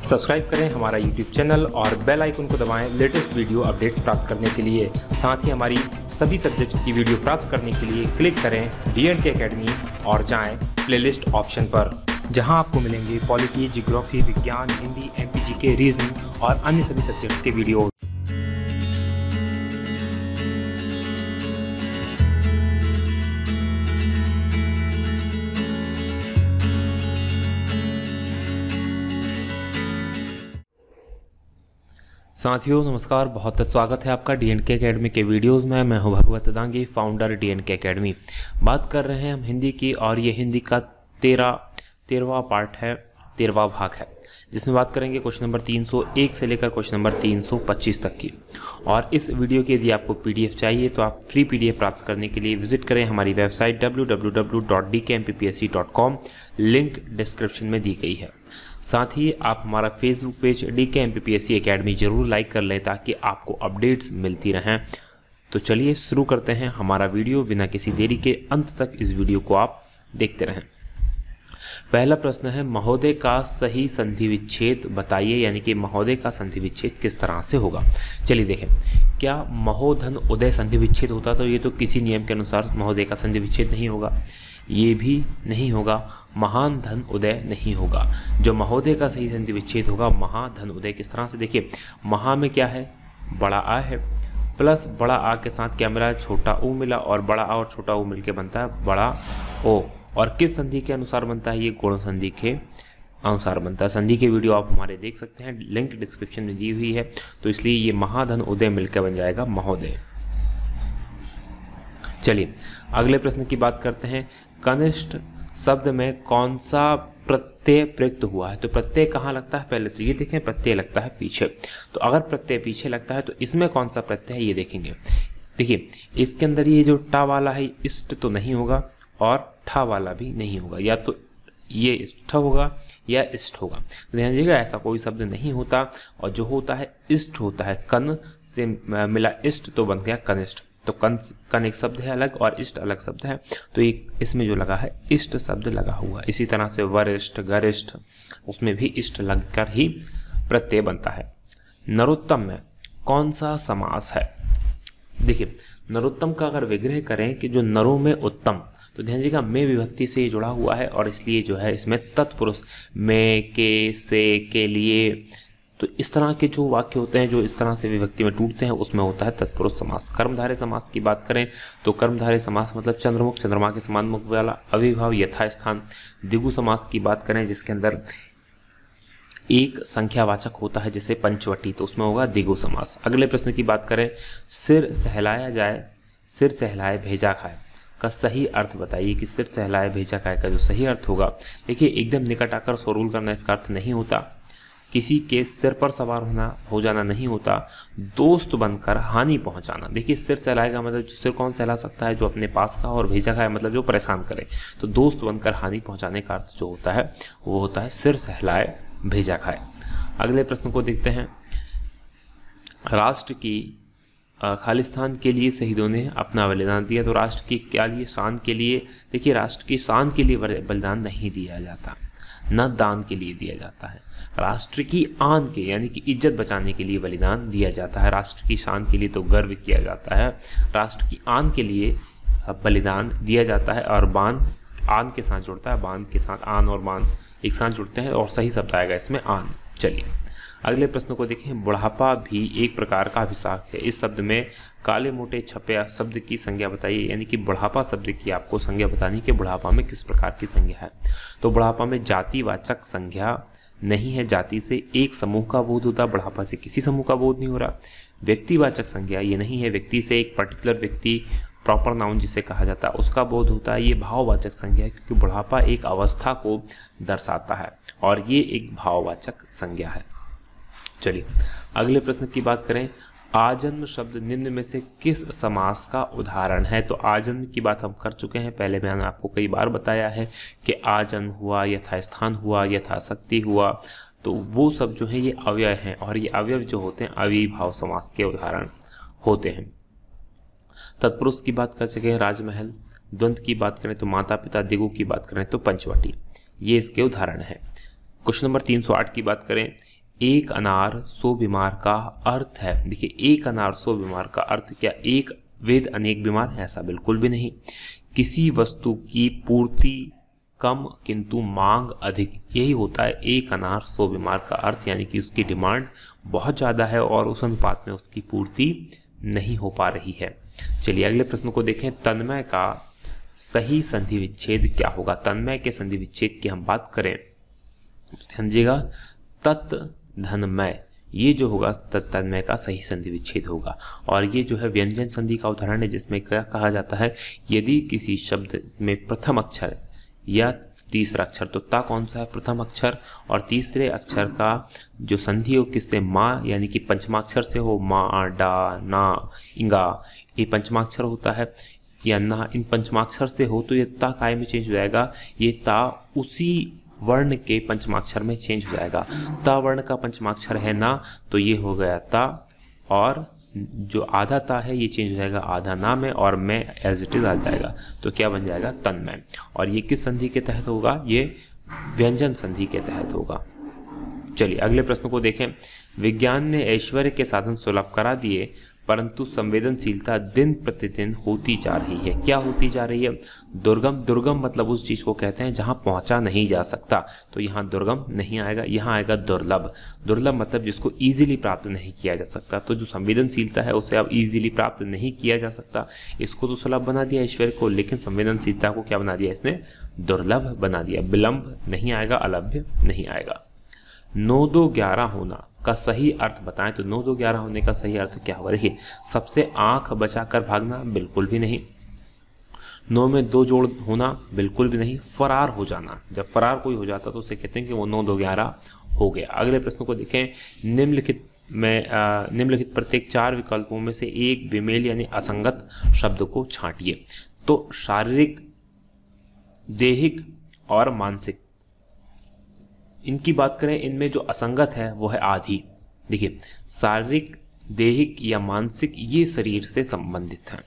Subscribe करें हमारा YouTube channel और बेल आइकन को दबाएं लेटेस्ट वीडियो अपडेट्स प्राप्त करने के लिए। साथ ही हमारी सभी सब्जेक्ट्स की वीडियो प्राप्त करने के लिए क्लिक करें D&K अकेडमी और जाएं प्लेलिस्ट ऑप्शन पर, जहां आपको मिलेंगे पॉलिटी, जियोग्राफी, विज्ञान, हिंदी, MPGK, रीजनिंग और अन्य सभी सब्जेक्ट्स के वीडियो। साथियों नमस्कार, बहुत स्वागत है आपका D&K अकेडमी के वीडियोस में। मैं हूं भगवत दांगी, फाउंडर D&K अकेडमी। बात कर रहे हैं हम हिंदी की, और ये हिंदी का 13वां पार्ट है, 13वां भाग है, जिसमें बात करेंगे क्वेश्चन नंबर 301 से लेकर क्वेश्चन नंबर 325 तक की। और इस वीडियो की यदि आपको PDF चाहिए तो आप फ्री PDF प्राप्त करने के लिए विजिट करें हमारी वेबसाइट www.dkmpsc.com, लिंक डिस्क्रिप्शन में दी गई है। साथ ही आप हमारा Facebook page DK MPPSC academy जरूर लाइक कर लें ताकि आपको अपडेट्स मिलती रहें। तो चलिए शुरू करते हैं हमारा वीडियो बिना किसी देरी के। अंत तक इस वीडियो को आप देखते रहें। पहला प्रश्न है, महोदय का सही संधि विच्छेद बताइए, यानी कि महोदय का संधि विच्छेद किस तरह से होगा। चलिए देखें, क्या महोधन उदय संधि विच्छेद होता तो ये तो किसी नियम के अनुसार महोदय का संधि विच्छेद नहीं होगा, ये भी नहीं होगा, महान धन उदय नहीं होगा। जो महोदय का सही संधि विच्छेद होगा महाधन उदय। किस तरह से, देखिए महा में क्या है, बड़ा आ है, प्लस बड़ा आ के साथ क्या मिला, छोटा ऊ मिला, और बड़ा आ और छोटा ऊ मिलके बनता है बड़ा ओ। और किस संधि के अनुसार बनता है, ये गुण संधि के अनुसार बनता है। संधि के वीडियो आप हमारे देख सकते हैं, लिंक डिस्क्रिप्शन में दी हुई है। तो इसलिए ये महाधन उदय मिलकर बन जाएगा महोदय। चलिए अगले प्रश्न की बात करते हैं। कनिष्ठ शब्द में कौन सा प्रत्यय प्रयुक्त हुआ है। तो प्रत्यय कहाँ लगता है, पहले तो ये देखें, प्रत्यय लगता है पीछे। तो अगर प्रत्यय पीछे लगता है तो इसमें कौन सा प्रत्यय है ये देखेंगे। देखिए इसके अंदर ये जो टा वाला है इष्ट तो नहीं होगा, और ठा वाला भी नहीं होगा, या तो ये इष्ट होगा या इष्ट होगा। तो ध्यान दीजिएगा, ऐसा कोई शब्द नहीं होता, और जो होता है इष्ट होता है। कन से मिला इष्ट तो बन गया कनिष्ठ। तो कन एक शब्द है अलग और इष्ट अलग शब्द है, तो एक इसमें जो लगा है इष्ट शब्द लगा हुआ। इसी तरह से वरिष्ठ, गरिष्ठ, उसमें भी इष्ट लगकर ही प्रत्यय बनता है। नरोत्तम में कौन सा समास है। देखिए नरोत्तम का अगर विग्रह करें कि जो नरों में उत्तम, तो ध्यान दीजिएगा में विभक्ति से ये जुड़ा हुआ है, और इसलिए जो है इसमें तत्पुरुष में, के, से, के लिए, तो इस तरह के जो वाक्य होते हैं जो इस तरह से विभक्ति में टूटते हैं उसमें होता है तत्पुरुष समास। कर्मधारय समास की बात करें तो कर्मधारय समास मतलब चंद्रमुख, चंद्रमा के समान मुख वाला, अविभाव, यथास्थान। द्विगु समास की बात करें जिसके अंदर एक संख्यावाचक होता है जैसे पंचवटी, तो उसमें होगा द्विगु समास। अगले प्रश्न की बात करें, सिर सहलाया जाए, सिर सहलाए भेजा खाए का सही अर्थ बताइए कि सिर सहलाए भेजा खाए का जो सही अर्थ होगा। देखिए एकदम निकट आकर स्वरूल करना इसका अर्थ नहीं होता, किसी के सिर पर सवार हो जाना नहीं होता, दोस्त बनकर हानि पहुंचाना। देखिए सिर सहलाएगा मतलब सिर कौन सहला सकता है, जो अपने पास का, और भेजा खाए मतलब जो परेशान करे। तो दोस्त बनकर हानि पहुंचाने का अर्थ जो होता है वो होता है सिर सहलाए भेजा खाए। अगले प्रश्न को देखते हैं। राष्ट्र की खालिस्तान के लिए शहीदों ने अपना बलिदान दिया। तो राष्ट्र की क्या लिए, शान के लिए। देखिए राष्ट्र की शान के लिए बलिदान नहीं दिया जाता, न दान के लिए दिया जाता है। राष्ट्र की आन के यानी कि इज्जत बचाने के लिए बलिदान दिया जाता है। राष्ट्र की शान के लिए तो गर्व किया जाता है, राष्ट्र की आन के लिए बलिदान दिया जाता है। और बान आन के साथ जुड़ता है, बान के साथ आन और बान एक साथ जुड़ते हैं, और सही शब्द आएगा इसमें आन। चलिए अगले प्रश्न को देखें। बुढ़ापा भी एक प्रकार का अभिशाप है। इस शब्द में काले मोटे छपे शब्द की संज्ञा बताइए, यानी कि बुढ़ापा शब्द की आपको संज्ञा बतानी कि बुढ़ापा में किस प्रकार की संज्ञा है। तो बुढ़ापा में जातिवाचक संज्ञा नहीं है, जाति से एक समूह का बोध होता, बुढ़ापा से किसी समूह का बोध नहीं हो रहा। व्यक्तिवाचक संज्ञा ये नहीं है, व्यक्ति से एक पर्टिकुलर व्यक्ति, प्रॉपर नाउन जिसे कहा जाता है, उसका बोध होता है। ये भाववाचक संज्ञा है क्योंकि बुढ़ापा एक अवस्था को दर्शाता है, और ये एक भाववाचक संज्ञा है। चलिए अगले प्रश्न की बात करें। आजन्म शब्द निम्न में से किस समास का उदाहरण है। तो आजन्म की बात हम कर चुके हैं, पहले मैंने आपको कई बार बताया है कि आजन्म हुआ, यथास्थान हुआ, यथाशक्ति हुआ, तो वो सब जो है ये अव्यय हैं, और ये अव्यय जो होते हैं अविभाव समास के उदाहरण होते हैं। तत्पुरुष की बात कर सकें राजमहल, द्वंद्व की बात करें तो माता पिता, दिगु की बात करें तो पंचवटी, ये इसके उदाहरण है। क्वेश्चन नंबर 308 की बात करें, एक अनार 100 बीमार का अर्थ है। देखिए, एक अनार 100 बीमार का अर्थ क्या एक वेद अनेक बीमार है? ऐसा बिल्कुल भी नहीं। किसी वस्तु की पूर्ति कम किंतु मांग अधिक, यही होता है एक अनार 100 बीमार का अर्थ, यानी कि उसकी डिमांड बहुत ज़्यादा है और उस अनुपात में उसकी पूर्ति नहीं हो पा रही है। चलिए अगले प्रश्न को देखें। तन्मय का सही संधि विच्छेद क्या होगा? तन्मय के संधि विच्छेद की हम बात करें, ध्यान दीजिएगा, तत् धनमय, ये जो होगा तन्मय का सही संधि विच्छेद होगा। और ये जो है व्यंजन संधि का उदाहरण है, जिसमें क्या कहा जाता है, यदि किसी शब्द में प्रथम अक्षर या तीसरा अक्षर, तो ता कौन सा है? प्रथम अक्षर, और तीसरे अक्षर का जो संधि हो किससे? माँ, यानी कि पंचमाक्षर से हो, माँ, डा, ना, इंगा, ये पंचमाक्षर होता है, या ना, इन पंचमाक्षर से हो तो ये ता काय में चेंज हो जाएगा, ये ता उसी वर्ण के पंचमाक्षर में चेंज हो जाएगा। ता वर्ण का पंचमाक्षर है ना, तो ये हो गया ता, और जो आधा ता है ये चेंज हो जाएगा आधा ना में, और मैं एज इट इज आ जाएगा, तो क्या बन जाएगा? तन्मय। और ये किस संधि के तहत होगा? ये व्यंजन संधि के तहत होगा। चलिए अगले प्रश्न को देखें। विज्ञान ने ऐश्वर्य के साधन सुलभ करा दिए, परंतु संवेदनशीलता दिन प्रतिदिन होती जा रही है। क्या होती जा रही है? दुर्गम। दुर्गम मतलब उस चीज को कहते हैं जहां पहुंचा नहीं जा सकता, तो यहाँ दुर्गम नहीं आएगा, यहाँ आएगा दुर्लभ। दुर्लभ मतलब जिसको इजीली प्राप्त नहीं किया जा सकता। तो जो संवेदनशीलता है उसे अब इजीली प्राप्त नहीं किया जा सकता, इसको तो सुलभ बना दिया ऐश्वर्य को, लेकिन संवेदनशीलता को क्या बना दिया इसने? दुर्लभ बना दिया। विलंब नहीं आएगा, अलभ्य नहीं आएगा। 9 2 11 होना का सही अर्थ बताएं, तो 9 2 11 होने का सही अर्थ क्या होगा? देखिए, सबसे आंख बचाकर भागना, बिल्कुल भी नहीं। 9 में 2 जोड़ होना, बिल्कुल भी नहीं। फरार हो जाना, जब फरार कोई हो जाता तो उसे कहते हैं कि वो 9 2 11 हो गया। अगले प्रश्न को देखें। निम्नलिखित प्रत्येक 4 विकल्पों में से एक विमेल यानी असंगत शब्द को छांटिए। तो शारीरिक, दैहिक और मानसिक, इनकी बात करें, इनमें जो असंगत है वो है आधी। देखिए, शारीरिक, दैहिक या मानसिक ये शरीर से संबंधित है।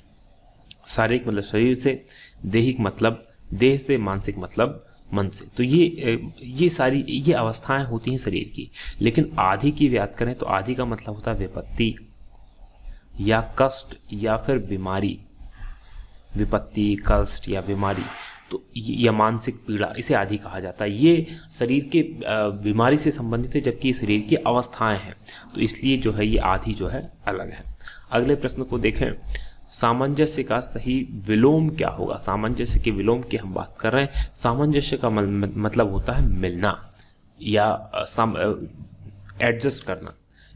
शारीरिक मतलब शरीर से, दैहिक मतलब देह से, मानसिक मतलब मन से। तो ये सारी ये अवस्थाएं होती हैं शरीर की। लेकिन आधी की बात करें तो आधी का मतलब होता है विपत्ति या कष्ट या फिर बीमारी। विपत्ति, कष्ट या बीमारी, तो या मानसिक पीड़ा, इसे आदि कहा जाता है। ये शरीर के बीमारी से संबंधित है, जबकि ये शरीर की अवस्थाएं हैं, तो इसलिए जो है ये आदि जो है अलग है। अगले प्रश्न को देखें। सामंजस्य का सही विलोम क्या होगा? सामंजस्य के विलोम की हम बात कर रहे हैं। सामंजस्य का मतलब होता है मिलना या एडजस्ट करना,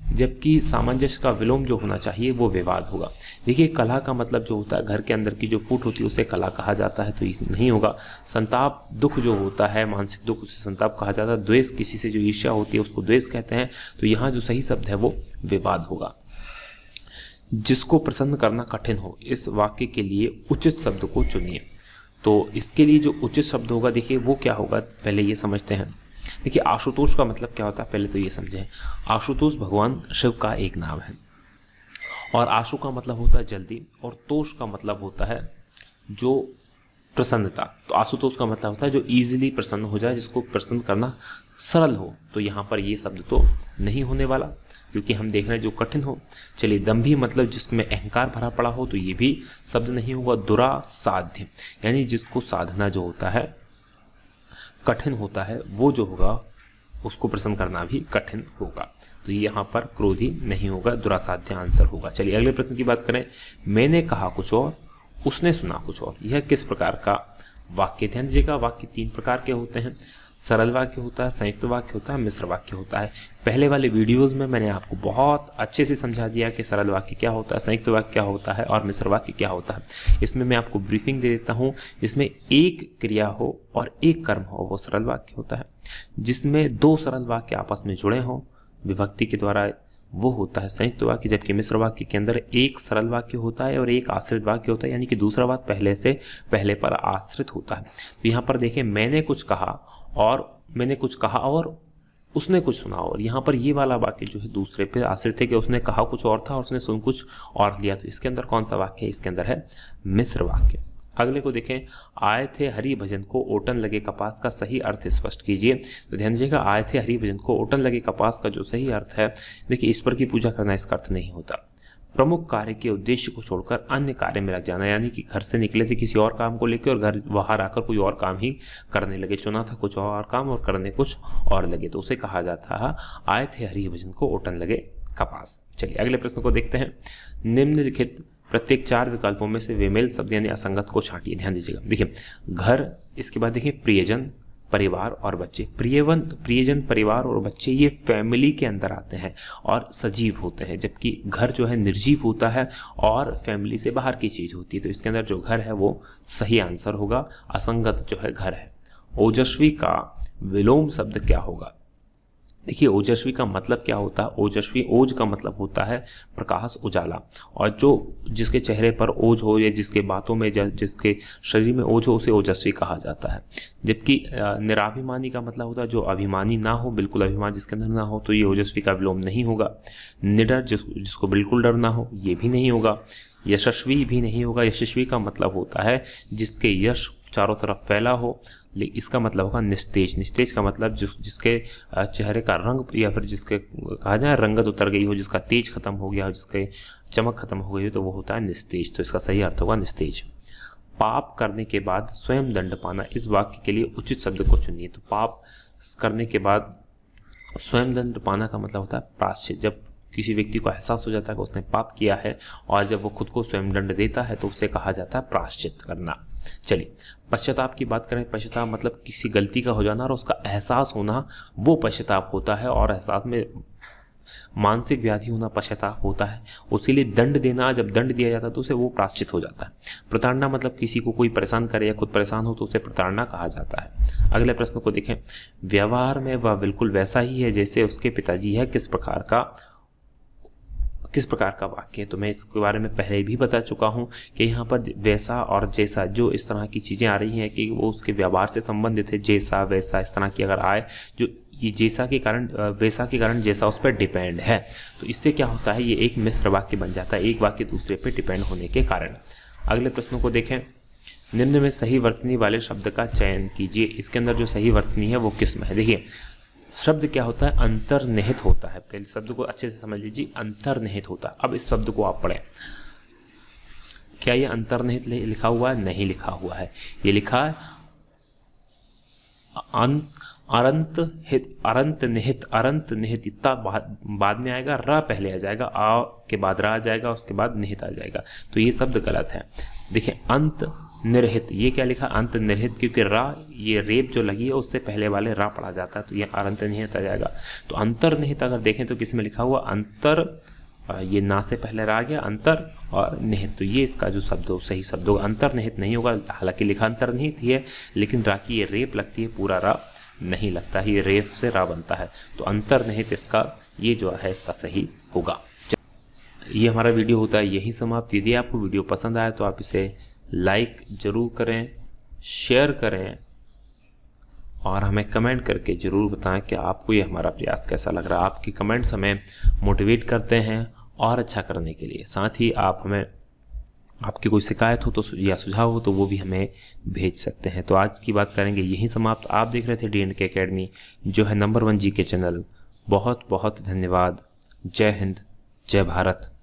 जबकि सामंजस्य का विलोम जो होना चाहिए वो विवाद होगा। देखिए, कलह का मतलब जो होता है घर के अंदर की जो फूट होती है उसे कलह कहा जाता है, तो ये नहीं होगा। संताप, दुख जो होता है, मानसिक दुख, उसे संताप कहा जाता है। द्वेष, किसी से जो ईर्ष्या होती है उसको द्वेष कहते हैं, तो यहाँ जो सही शब्द है वो विवाद होगा। जिसको प्रसन्न करना कठिन हो, इस वाक्य के लिए उचित शब्द को चुनिए। तो इसके लिए जो उचित शब्द होगा, देखिए वो क्या होगा, पहले ये समझते हैं। देखिए, आशुतोष का मतलब क्या होता है, पहले तो ये समझें। आशुतोष भगवान शिव का एक नाम है, और आशु का मतलब होता है जल्दी, और तोष का मतलब होता है जो प्रसन्नता। तो आशुतोष का मतलब होता है जो इजीली प्रसन्न हो जाए, जिसको प्रसन्न करना सरल हो। तो यहाँ पर ये शब्द तो नहीं होने वाला, क्योंकि हम देख रहे हैं जो कठिन हो। चलिए, दंभी मतलब जिसमें अहंकार भरा पड़ा हो, तो ये भी शब्द नहीं होगा। दुरासाध्य यानी जिसको साधना जो होता है कठिन होता है, वो जो होगा उसको प्रसन्न करना भी कठिन होगा, तो यहाँ पर क्रोधी नहीं होगा, दुरासाध्य आंसर होगा। चलिए अगले प्रश्न की बात करें। मैंने कहा कुछ और, उसने सुना कुछ और, यह किस प्रकार का वाक्य? ध्यान दीजिएगा, वाक्य 3 प्रकार के होते हैं। सरल वाक्य होता है, संयुक्त वाक्य होता है, मिश्र वाक्य होता है। पहले वाले वीडियोस में मैंने आपको बहुत अच्छे से समझा दिया कि सरल वाक्य क्या होता है, संयुक्त वाक्य क्या होता है और मिश्र वाक्य क्या होता है। इसमें मैं आपको ब्रीफिंग दे देता हूँ। जिसमें एक क्रिया हो और एक कर्म हो वो सरल वाक्य होता है। जिसमें 2 सरल वाक्य आपस में जुड़े हों विभक्ति के द्वारा, वो होता है संयुक्त वाक्य। जबकि मिश्र वाक्य के अंदर एक सरल वाक्य होता है और एक आश्रित वाक्य होता है, यानी कि दूसरा वाक्य पहले पर आश्रित होता है। तो यहाँ पर देखें, मैंने कुछ कहा और उसने कुछ सुना, और यहाँ पर ये वाला वाक्य जो है दूसरे पे आश्रित है कि उसने कहा कुछ और था और उसने सुन कुछ और लिया। तो इसके अंदर कौन सा वाक्य है? इसके अंदर है मिश्र वाक्य। अगले को देखें, आए थे हरि भजन को ओटन लगे कपास का सही अर्थ स्पष्ट कीजिए। तो ध्यान दीजिएगा, आए थे हरि भजन को ओटन लगे कपास का जो सही अर्थ है, देखिए ईश्वर की पूजा करना इसका अर्थ नहीं होता। प्रमुख कार्य के उद्देश्य को छोड़कर अन्य कार्य में लग जाना, यानी कि घर से निकले थे किसी और काम को लेकर और घर बाहर आकर कोई और काम ही करने लगे, चुना था कुछ और काम और करने कुछ और लगे, तो उसे कहा जाता है आए थे हरि भजन को ओटन लगे कपास। चलिए अगले प्रश्न को देखते हैं। निम्नलिखित प्रत्येक 4 विकल्पों में से विमेल शब्द यानी असंगत को छांटिए। ध्यान दीजिएगा, देखिए घर, इसके बाद देखिए प्रियजन, परिवार और बच्चे। प्रियजन, परिवार और बच्चे ये फैमिली के अंदर आते हैं और सजीव होते हैं, जबकि घर जो है निर्जीव होता है और फैमिली से बाहर की चीज़ होती है। तो इसके अंदर जो घर है वो सही आंसर होगा, असंगत जो है घर है। ओजस्वी का विलोम शब्द क्या होगा? देखिए ओजस्वी का मतलब क्या होता है? ओजस्वी, ओज का मतलब होता है प्रकाश, उजाला, और जो जिसके चेहरे पर ओज हो या जिसके बातों में जिसके शरीर में ओज हो उसे ओजस्वी कहा जाता है। जबकि निराभिमानी का मतलब होता है जो अभिमानी ना हो, बिल्कुल अभिमान जिसके अंदर ना हो, तो ये ओजस्वी का विलोम नहीं होगा। निडर, जिसको बिल्कुल डर ना हो, ये भी नहीं होगा। यशस्वी भी नहीं होगा। यशस्वी का मतलब होता है जिसके यश चारों तरफ फैला हो, इसका मतलब होगा निस्तेज। निस्तेज का मतलब जिसके चेहरे का रंग या फिर जिसके कहा जाए रंगत उतर गई हो, जिसका तेज खत्म हो गया हो, जिसके चमक खत्म हो गई हो, तो वो होता है निस्तेज। तो इसका सही अर्थ होगा निस्तेज। पाप करने के बाद स्वयं दंड पाना, इस वाक्य के लिए उचित शब्द को चुनिए। तो पाप करने के बाद स्वयं दंड पाना का मतलब होता है प्रायश्चित। जब किसी व्यक्ति को एहसास हो जाता है कि उसने पाप किया है और जब वो खुद को स्वयं दंड देता है तो उसे कहा जाता है प्रायश्चित करना। चलिए पश्चाताप की बात करें। पश्चाताप मतलब किसी गलती का हो जाना और उसका एहसास होना, वो पश्चाताप होता है। और एहसास में मानसिक व्याधि होना पश्चाताप होता है। उसी लिए दंड देना, जब दंड दिया जाता है तो उसे वो प्रायश्चित हो जाता है। प्रताड़ना मतलब किसी को कोई परेशान करे या खुद परेशान हो तो उसे प्रताड़ना कहा जाता है। अगले प्रश्न को देखें। व्यवहार में वह बिल्कुल वैसा ही है जैसे उसके पिताजी है, किस प्रकार का वाक्य है? तो मैं इसके बारे में पहले भी बता चुका हूँ कि यहाँ पर वैसा और जैसा, जो इस तरह की चीज़ें आ रही हैं कि वो उसके व्यवहार से संबंधित है। जैसा, वैसा, इस तरह की अगर आए, जो ये जैसा के कारण, वैसा के कारण जैसा उस पर डिपेंड है, तो इससे क्या होता है, ये एक मिश्र वाक्य बन जाता है, एक वाक्य दूसरे पे डिपेंड होने के कारण। अगले प्रश्नों को देखें। निम्न में सही वर्तनी वाले शब्द का चयन कीजिए। इसके अंदर जो सही वर्तनी है वो किस में है? देखिए शब्द क्या होता है, अंतर्निहित होता है। पहले शब्द को अच्छे से समझ लीजिए, अंतर्निहित होता है। अब इस शब्द को आप पढ़ें। क्या ये अंतर्निहित लिखा हुआ है? नहीं लिखा हुआ है, ये लिखा है अरंत निहित। इतना बाद में आएगा, र पहले आ जाएगा, आ के बाद रा आ जाएगा, उसके बाद निहित आ जाएगा, तो ये शब्द गलत है। देखिए अंत निरहित, ये क्या लिखा? अंत निरहित, क्योंकि रा, ये रेप जो लगी है उससे पहले वाले रा पढ़ा जाता है, तो ये अरंत निहित आ जाएगा। तो अंतर्निहित अगर देखें तो किस में लिखा हुआ? अंतर, ये ना से पहले रा आ गया, अंतर और निहित, तो ये इसका जो शब्द हो सही शब्द होगा। अंतर्निहित नहीं होगा, हालांकि लिखा अंतर्निहित ही है, लेकिन रा की ये रेप लगती है, पूरा रा नहीं लगता है, ये रेप से रा बनता है, तो अंतर्निहित इसका ये जो है इसका सही होगा। ये हमारा वीडियो होता है यही समाप्त। यदि आपको वीडियो पसंद आया तो आप इसे लाइक ज़रूर करें, शेयर करें और हमें कमेंट करके ज़रूर बताएं कि आपको ये हमारा प्रयास कैसा लग रहा है। आपके कमेंट्स हमें मोटिवेट करते हैं और अच्छा करने के लिए। साथ ही आप हमें, आपकी कोई शिकायत हो तो या सुझाव हो तो वो भी हमें भेज सकते हैं। तो आज की बात करेंगे यहीं समाप्त। आप देख रहे थे D&K अकेडमी, जो है नंबर 1 GK चैनल। बहुत बहुत धन्यवाद। जय हिंद, जय भारत।